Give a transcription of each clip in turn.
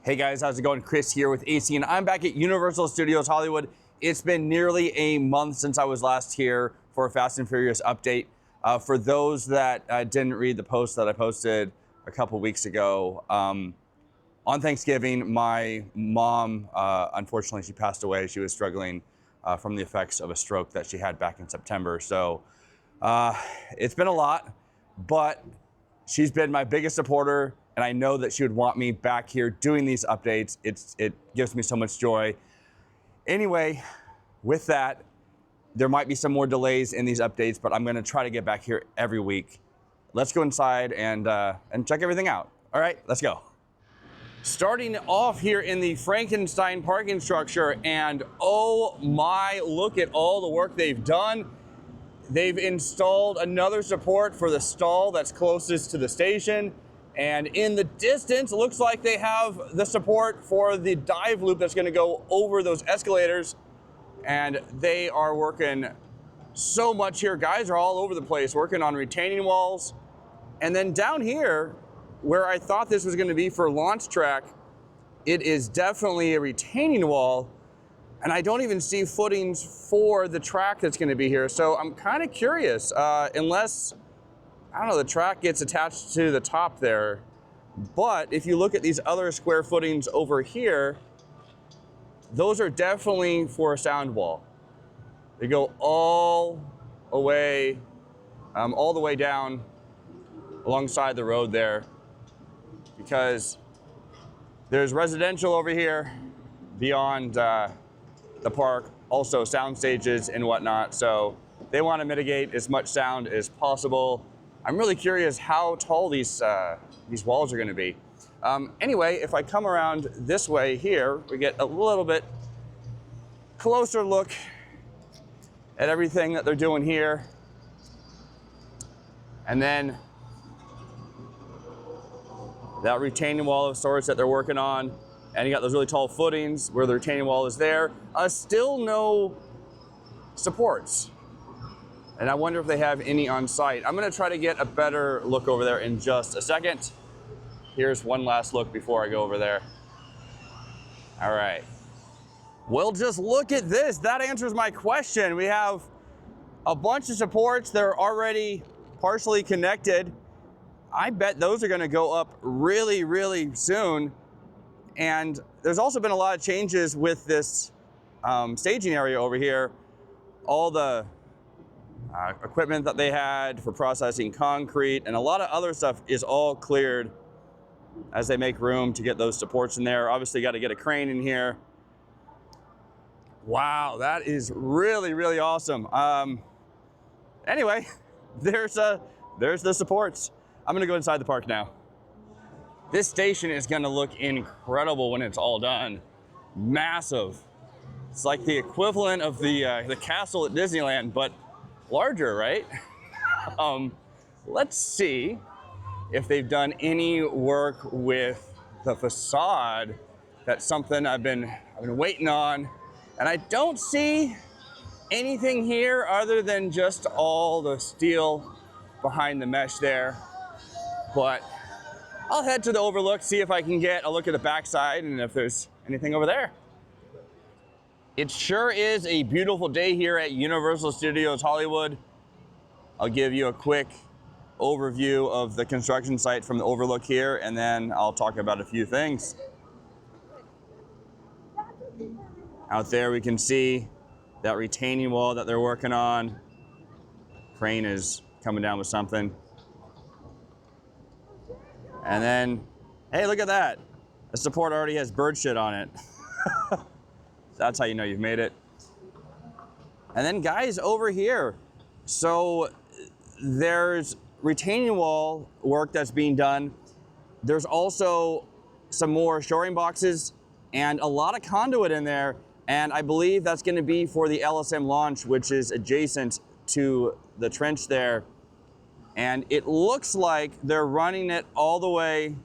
Hey guys, how's it going? Chris here with AC, and I'm back at Universal Studios Hollywood. It's been nearly a month since I was last here for a Fast and Furious update. For those that didn't read the post that I posted a couple weeks ago, on Thanksgiving, my mom, unfortunately, she passed away. She was struggling from the effects of a stroke that she had back in September. So it's been a lot, but she's been my biggest supporter, and I know that she would want me back here doing these updates. It gives me so much joy. Anyway, with that, there might be some more delays in these updates, but I'm gonna try to get back here every week. Let's go inside and check everything out. All right, let's go. Starting off here in the Frankenstein parking structure, and oh my, look at all the work they've done. They've installed another support for the stall that's closest to the station. And in the distance, it looks like they have the support for the dive loop that's gonna go over those escalators. And they are working so much here. Guys are all over the place working on retaining walls. And then down here, where I thought this was gonna be for launch track, it is definitely a retaining wall. And I don't even see footings for the track that's gonna be here. So I'm kind of curious, unless, I don't know, the track gets attached to the top there. But if you look at these other square footings over here, those are definitely for a sound wall. They go all the way down alongside the road there, because there's residential over here beyond the park, also sound stages and whatnot. So they want to mitigate as much sound as possible. I'm really curious how tall these walls are going to be. Anyway, if I come around this way here, we get a little bit closer look at everything that they're doing here. And then that retaining wall of sorts that they're working on. And you got those really tall footings where the retaining wall is there. Still no supports. And I wonder if they have any on site. I'm gonna try to get a better look over there in just a second. Here's one last look before I go over there. All right. Well, just look at this. That answers my question. We have a bunch of supports. They're already partially connected. I bet those are gonna go up really, really soon. And there's also been a lot of changes with this staging area over here. All the equipment that they had for processing concrete and a lot of other stuff is all cleared as they make room to get those supports in there. Obviously got to get a crane in here. Wow, that is really, really awesome. Anyway, there's the supports. I'm gonna go inside the park now. This station is gonna look incredible when it's all done. Massive. It's like the equivalent of the castle at Disneyland, but larger, right? Let's see if they've done any work with the facade. That's something I've been waiting on. And I don't see anything here other than just all the steel behind the mesh there. But I'll head to the overlook, see if I can get a look at the backside and if there's anything over there. It sure is a beautiful day here at Universal Studios Hollywood. I'll give you a quick overview of the construction site from the overlook here, and then I'll talk about a few things. Out there we can see that retaining wall that they're working on. Crane is coming down with something. And then, hey, look at that. The support already has bird shit on it. That's how you know you've made it. And then guys, over here, so there's retaining wall work that's being done. There's also some more shoring boxes and a lot of conduit in there. And I believe that's gonna be for the LSM launch, which is adjacent to the trench there. And it looks like they're running it all the way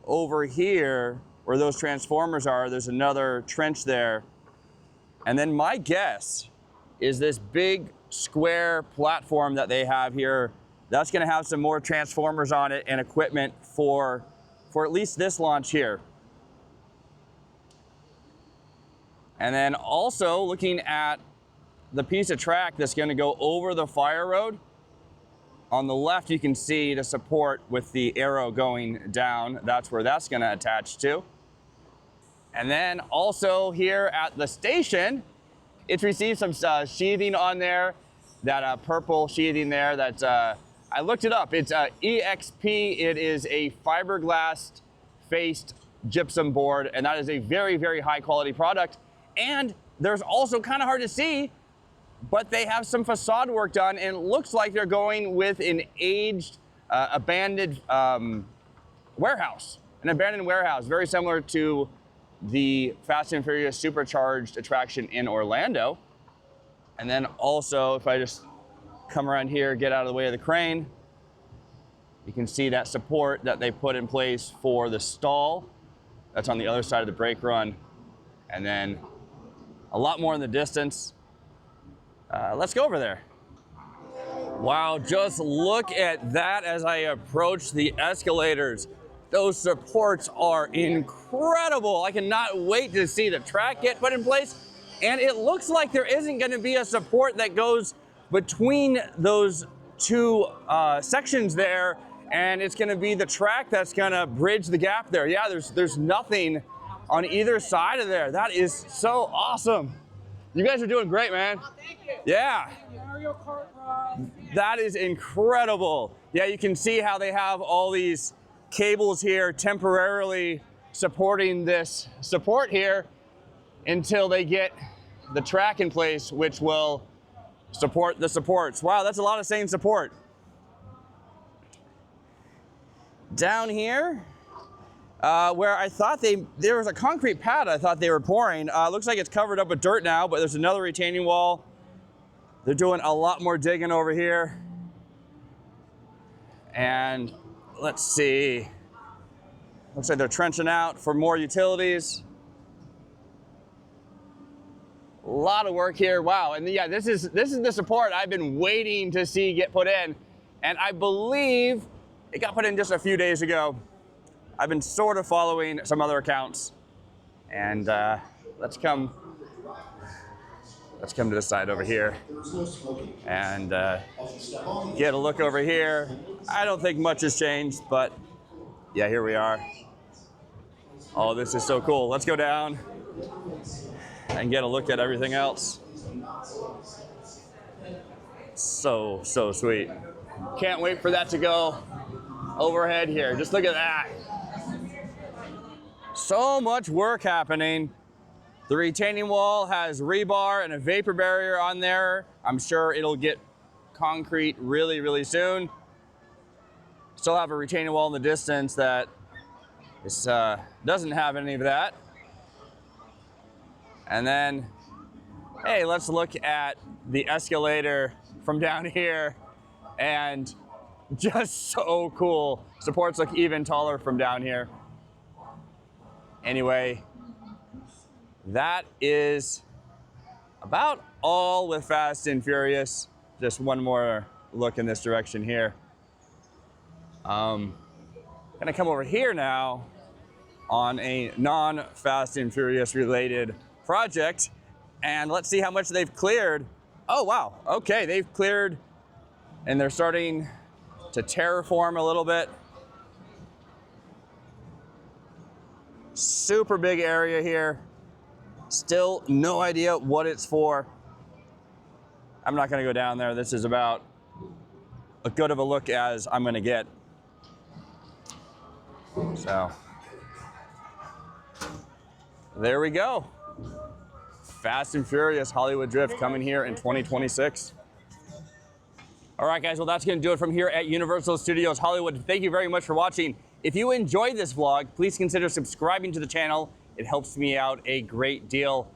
over here where those transformers are. There's another trench there. And then my guess is this big square platform that they have here, that's gonna have some more transformers on it and equipment for at least this launch here. And then also looking at the piece of track that's going to go over the fire road. On the left, you can see the support with the arrow going down. That's where that's going to attach to. And then also here at the station, it's received some sheathing on there, that purple sheathing there. That's I looked it up. It's EXP. It is a fiberglass faced gypsum board, and that is a very, very high quality product. And there's also kind of hard to see, but they have some facade work done, and it looks like they're going with an aged, abandoned warehouse. An abandoned warehouse, very similar to the Fast and Furious supercharged attraction in Orlando. And then also, if I just come around here, get out of the way of the crane, you can see that support that they put in place for the stall. That's on the other side of the brake run. And then a lot more in the distance. Let's go over there. Wow, just look at that as I approach the escalators. Those supports are incredible. I cannot wait to see the track get put in place. And it looks like there isn't going to be a support that goes between those two sections there. And it's going to be the track that's going to bridge the gap there. Yeah, there's nothing on either side of there. That is so awesome. You guys are doing great, man. Oh, thank you. Yeah. Mario Kart ride. That is incredible. Yeah, you can see how they have all these cables here temporarily supporting this support here until they get the track in place, which will support the supports. Wow, that's a lot of saying support. Down here, where I thought there was a concrete pad I thought they were pouring. Looks like it's covered up with dirt now, but there's another retaining wall. They're doing a lot more digging over here. And let's see. Looks like they're trenching out for more utilities. A lot of work here. Wow, and yeah, this is the support I've been waiting to see get put in. And I believe it got put in just a few days ago. I've been sort of following some other accounts. And let's come to the side over here and get a look over here. I don't think much has changed, but yeah, here we are. Oh, this is so cool. Let's go down and get a look at everything else. So sweet. Can't wait for that to go overhead here. Just look at that. So much work happening. The retaining wall has rebar and a vapor barrier on there. I'm sure it'll get concrete really, really soon. Still have a retaining wall in the distance that doesn't have any of that. And then, hey, let's look at the escalator from down here, and just so cool. Supports look even taller from down here. Anyway, that is about all with Fast and Furious. Just one more look in this direction here. Gonna come over here now on a non-Fast and Furious related project, and let's see how much they've cleared. Oh wow, okay, they've cleared and they're starting to terraform a little bit. Super big area here. Still no idea what it's for. I'm not gonna go down there. This is about as good of a look as I'm gonna get. So, there we go. Fast and Furious Hollywood Drift coming here in 2026. All right, guys, well, that's gonna do it from here at Universal Studios Hollywood. Thank you very much for watching. If you enjoyed this vlog, please consider subscribing to the channel. It helps me out a great deal.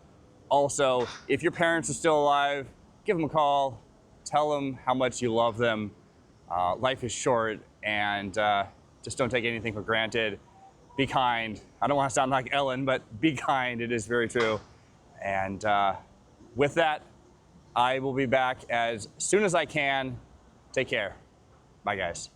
Also, if your parents are still alive, give them a call. Tell them how much you love them. Life is short, and just don't take anything for granted. Be kind. I don't want to sound like Ellen, but be kind. It is very true. And with that, I will be back as soon as I can. Take care. Bye, guys.